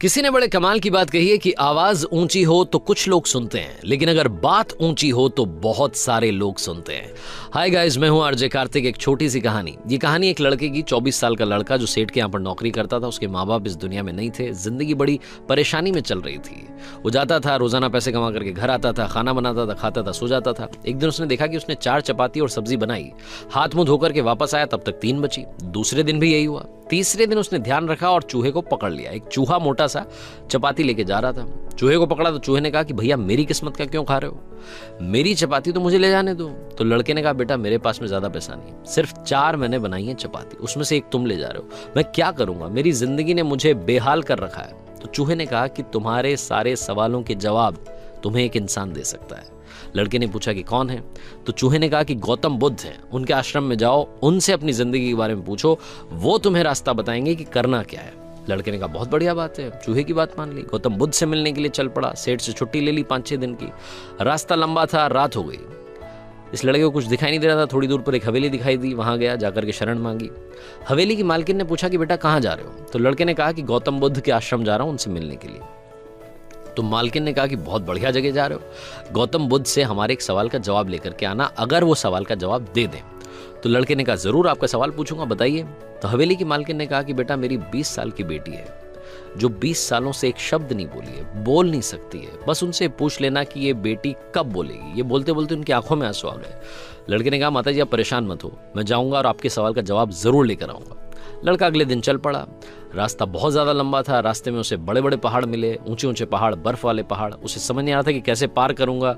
किसी ने बड़े कमाल की बात कही है कि आवाज ऊंची हो तो कुछ लोग सुनते हैं, लेकिन अगर बात ऊंची हो तो बहुत सारे लोग सुनते हैं। हाय गाइस, मैं हूं आरजे कार्तिक। एक छोटी सी कहानी। ये कहानी एक लड़के की। 24 साल का लड़का जो सेठ के यहाँ पर नौकरी करता था। उसके माँ बाप इस दुनिया में नहीं थे। जिंदगी बड़ी परेशानी में चल रही थी। वो जाता था, रोजाना पैसे कमा करके घर आता था, खाना बनाता था, खाता था, सो जाता था। एक दिन उसने देखा कि उसने 4 चपाती और सब्जी बनाई। हाथ मुंह धोकर के वापस आया, तब तक 3 बची। दूसरे दिन भी यही हुआ। तीसरे दिन उसने ध्यान रखा और चूहे को पकड़ लिया। एक चूहा मोटा सा चपाती लेके जा रहा था। चूहे को पकड़ा तो चूहे ने कहा कि भैया मेरी किस्मत का क्यों खा रहे हो, मेरी चपाती तो मुझे ले जाने दो। तो लड़के ने कहा बेटा मेरे पास में ज्यादा पैसा नहीं है, सिर्फ 4 मैंने बनाई है चपाती, उसमें से एक तुम ले जा रहे हो, मैं क्या करूंगा, मेरी जिंदगी ने मुझे बेहाल कर रखा है। तो चूहे ने कहा कि तुम्हारे सारे सवालों के जवाब तुम्हें एक इंसान दे सकता है। लड़के ने पूछा कि कौन है? तो चूहे ने कहा कि गौतम बुद्ध हैं, उनके आश्रम में जाओ, उनसे अपनी जिंदगी के बारे में पूछो, वो तुम्हें रास्ता बताएंगे कि करना क्या है। लड़के ने कहा बहुत बढ़िया बात है। चूहे की बात मान ली, गौतम बुद्ध से मिलने के लिए चल पड़ा। सेठ से छुट्टी ले ली 5-6 दिन की। रास्ता लंबा था, रात हो गई। इस लड़के को कुछ दिखाई नहीं दे रहा था। थोड़ी दूर पर एक हवेली दिखाई दी, वहां गया, जाकर के शरण मांगी। हवेली की मालकिन ने पूछा कि बेटा कहाँ जा रहे हो? तो लड़के ने कहा कि गौतम बुद्ध के आश्रम जा रहा हूं, उनसे मिलने के लिए। तो मालकिन ने कहा कि बहुत बढ़िया जगह जा रहे हो, गौतम बुद्ध से हमारे एक सवाल का जवाब लेकर के आना, अगर वो सवाल का जवाब दे दें। तो लड़के ने कहा जरूर, आपका सवाल पूछूंगा, बताइए। तो हवेली की मालकिन ने कहा कि बेटा मेरी 20 साल की बेटी है जो 20 सालों से एक शब्द नहीं बोली है, बोल नहीं सकती है। बस उनसे पूछ लेना कि ये बेटी कब बोलेगी। ये बोलते बोलते उनकी आंखों में आंसू आ गए। लड़के ने कहा माता जी आप परेशान मत हो, मैं जाऊंगा और आपके सवाल का जवाब जरूर लेकर आऊंगा। लड़का अगले दिन चल पड़ा। रास्ता बहुत ज्यादा लंबा था। रास्ते में उसे बड़े बड़े पहाड़ मिले, ऊंचे ऊंचे पहाड़, बर्फ वाले पहाड़। उसे समझ नहीं आ रहा था कि कैसे पार करूंगा,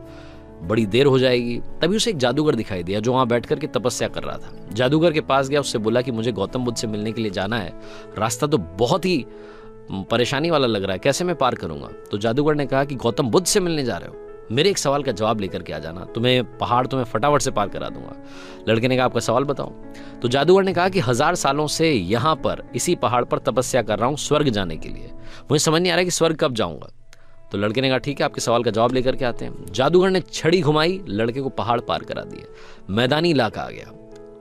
बड़ी देर हो जाएगी। तभी उसे एक जादूगर दिखाई दिया जो वहां बैठ करके तपस्या कर रहा था। जादूगर के पास गया, उससे बोला कि मुझे गौतम बुद्ध से मिलने के लिए जाना है, रास्ता तो बहुत ही परेशानी वाला लग रहा है, कैसे मैं पार करूंगा? तो जादूगर ने कहा कि गौतम बुद्ध से मिलने जा रहे हो, मेरे एक सवाल का जवाब लेकर के आ जाना, तुम्हें फटाफट से पार करा दूंगा। लड़के ने कहा आपका सवाल बताओ। तो जादूगर ने कहा कि 1000 सालों से यहाँ पर इसी पहाड़ पर तपस्या कर रहा हूँ स्वर्ग जाने के लिए, मुझे समझ नहीं आ रहा कि स्वर्ग कब जाऊंगा। तो लड़के ने कहा ठीक है, आपके सवाल का जवाब लेकर के आते हैं। जादूगर ने छड़ी घुमाई, लड़के को पहाड़ पार करा दिए। मैदानी इलाका आ गया।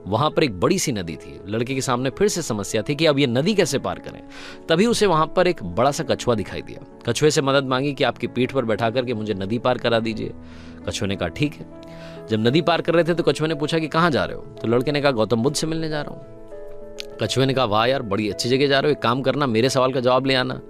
वहां पर एक बड़ी सी नदी थी। लड़के के सामने फिर से समस्या थी कि अब ये नदी कैसे पार करें। तभी उसे वहां पर एक बड़ा सा कछुआ दिखाई दिया। कछुए से मदद मांगी कि आपकी पीठ पर बैठा करके मुझे नदी पार करा दीजिए। कछुए ने कहा ठीक है। जब नदी पार कर रहे थे तो कछुए ने पूछा कि कहाँ जा रहे हो? तो लड़के ने कहा गौतम बुद्ध से मिलने जा रहा हूँ। कछुए ने कहा वाह यार, बड़ी अच्छी जगह जा रहे हो, एक काम करना मेरे सवाल का जवाब ले आना।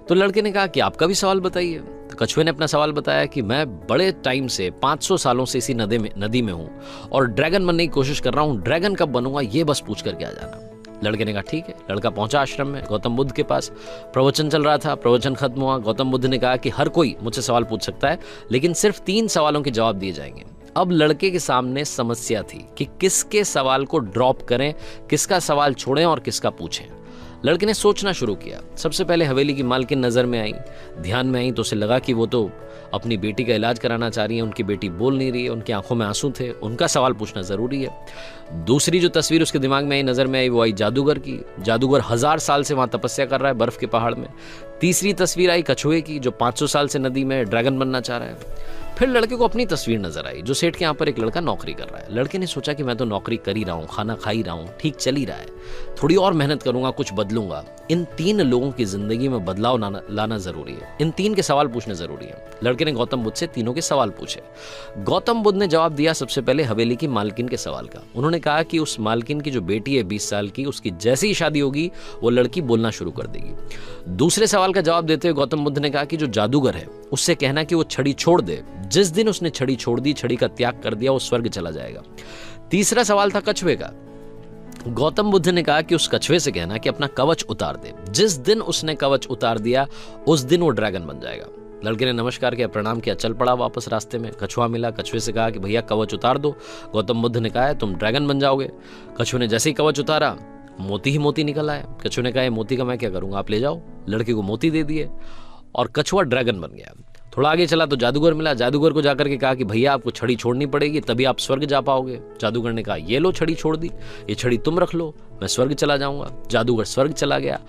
तो लड़के ने कहा कि आपका भी सवाल बताइए। तो कछुए ने अपना सवाल बताया कि मैं बड़े टाइम से 500 सालों से इसी नदी में हूं और ड्रैगन बनने की कोशिश कर रहा हूं, ड्रैगन कब बनूंगा ये बस पूछ करके आ जाना। लड़के ने कहा ठीक है। लड़का पहुंचा आश्रम में, गौतम बुद्ध के पास। प्रवचन चल रहा था, प्रवचन खत्म हुआ। गौतम बुद्ध ने कहा कि हर कोई मुझसे सवाल पूछ सकता है, लेकिन सिर्फ 3 सवालों के जवाब दिए जाएंगे। अब लड़के के सामने समस्या थी कि किसके सवाल को ड्रॉप करें, किसका सवाल छोड़ें और किसका पूछें। लड़के ने सोचना शुरू किया। सबसे पहले हवेली की मालकिन नजर में आई, ध्यान में आई, तो उसे लगा कि वो तो अपनी बेटी का इलाज कराना चाह रही है, उनकी बेटी बोल नहीं रही है, उनकी आंखों में आंसू थे, उनका सवाल पूछना जरूरी है। दूसरी जो तस्वीर उसके दिमाग में आई, नजर में आई, वो आई जादूगर की। जादूगर 1000 साल से वहां तपस्या कर रहा है बर्फ के पहाड़ में। तीसरी तस्वीर आई कछुए की जो 500 साल से नदी में ड्रैगन बनना चाह रहा है। फिर लड़के को अपनी तस्वीर नजर आई जो सेठ के यहाँ पर एक लड़का नौकरी कर रहा है। लड़के ने सोचा कि मैं तो नौकरी कर ही रहा हूँ, खाना खा ही रहा हूँ, ठीक चल ही रहा है, थोड़ी और मेहनत करूंगा, कुछ बदलूंगा। इन 3 लोगों की जिंदगी में बदलाव लाना जरूरी है, इन 3 के सवाल पूछने जरूरी है। लड़के ने गौतम बुद्ध से तीनों के सवाल पूछे। गौतम बुद्ध ने जवाब दिया सबसे पहले हवेली की मालकिन के सवाल का। उन्होंने कहा कि उस मालकिन की जो बेटी है 20 साल की, उसकी जैसे ही शादी होगी वो लड़की बोलना शुरू कर देगी। दूसरे सवाल का जवाब देते हुए गौतम बुद्ध ने कहा कि जो जादूगर है उससे कहना कि वो छड़ी छोड़ दे, जिस दिन उसने छड़ी छोड़ दी, छड़ी का त्याग कर दिया, वो स्वर्ग चला जाएगा। तीसरा सवाल था कछुए का। गौतम बुद्ध ने कहा कि उस कछुए से कहना कि अपना कवच उतार दे, जिस दिन उसने कवच उतार दिया उस दिन वो ड्रैगन बन जाएगा। लड़के ने नमस्कार किया, प्रणाम किया, चल पड़ा वापस। रास्ते में कछुआ मिला। कछुए से कहा कि भैया कवच उतार दो। गौतम बुद्ध ने कहा तुम ड्रैगन बन जाओगे। कछुए ने जैसे ही कवच उतारा मोती ही मोती निकल आया। कछुए ने कहा मोती का मैं क्या करूंगा, आप ले जाओ। लड़के को मोती दे दिए और कछुआ ड्रैगन बन गया। थोड़ा आगे चला तो जादूगर मिला। जादूगर को जाकर के कहा कि भैया आपको छड़ी छोड़नी पड़ेगी, तभी आप स्वर्ग जा पाओगे। जादूगर ने कहा ये लो छड़ी छोड़ दी, ये छड़ी तुम रख लो, मैं स्वर्ग चला जाऊंगा। जादूगर स्वर्ग चला गया।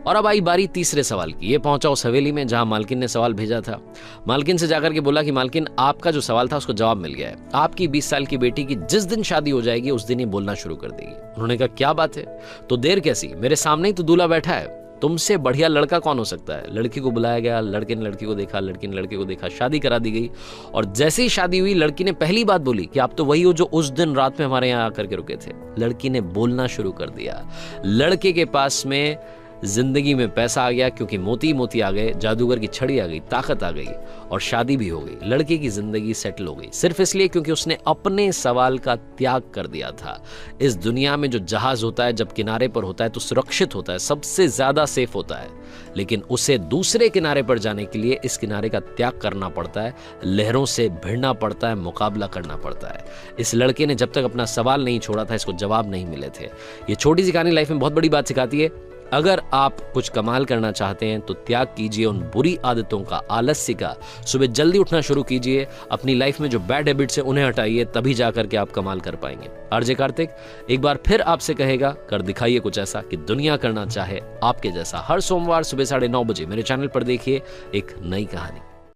और अब आई बारी तीसरे सवाल की। ये पहुंचा उस हवेली में जहां मालकिन ने सवाल भेजा था। मालकिन से जाकर के बोला कि मालकिन आपका जो सवाल था उसको जवाब मिल गया है, आपकी 20 साल की बेटी की जिस दिन शादी हो जाएगी उस दिन ही बोलना शुरू कर देगी। उन्होंने कहा क्या बात है, तो देर कैसी, मेरे सामने ही तो दूल्हा बैठा है। तुमसे बढ़िया लड़का कौन हो सकता है। लड़की को बुलाया गया, लड़के ने लड़की को देखा, लड़की ने लड़के को देखा, शादी करा दी गई। और जैसे ही शादी हुई, लड़की ने पहली बात बोली कि आप तो वही हो जो उस दिन रात में हमारे यहाँ आकर के रुके थे। लड़की ने बोलना शुरू कर दिया। लड़के के पास में जिंदगी में पैसा आ गया, क्योंकि मोती मोती आ गए, जादूगर की छड़ी आ गई, ताकत आ गई, और शादी भी हो गई। लड़के की जिंदगी सेटल हो गई, सिर्फ इसलिए क्योंकि उसने अपने सवाल का त्याग कर दिया था। इस दुनिया में जो जहाज होता है जब किनारे पर होता है तो सुरक्षित होता है, सबसे ज्यादा सेफ होता है, लेकिन उसे दूसरे किनारे पर जाने के लिए इस किनारे का त्याग करना पड़ता है, लहरों से भिड़ना पड़ता है, मुकाबला करना पड़ता है। इस लड़के ने जब तक अपना सवाल नहीं छोड़ा था, इसको जवाब नहीं मिले थे। ये छोटी सी कहानी लाइफ में बहुत बड़ी बात सिखाती है। अगर आप कुछ कमाल करना चाहते हैं तो त्याग कीजिए उन बुरी आदतों का, आलस्य का। सुबह जल्दी उठना शुरू कीजिए, अपनी लाइफ में जो बैड हैबिट्स हैं उन्हें हटाइए, तभी जाकर के आप कमाल कर पाएंगे। आरजे कार्तिक एक बार फिर आपसे कहेगा, कर दिखाइए कुछ ऐसा कि दुनिया करना चाहे आपके जैसा। हर सोमवार सुबह 9:30 बजे मेरे चैनल पर देखिए एक नई कहानी।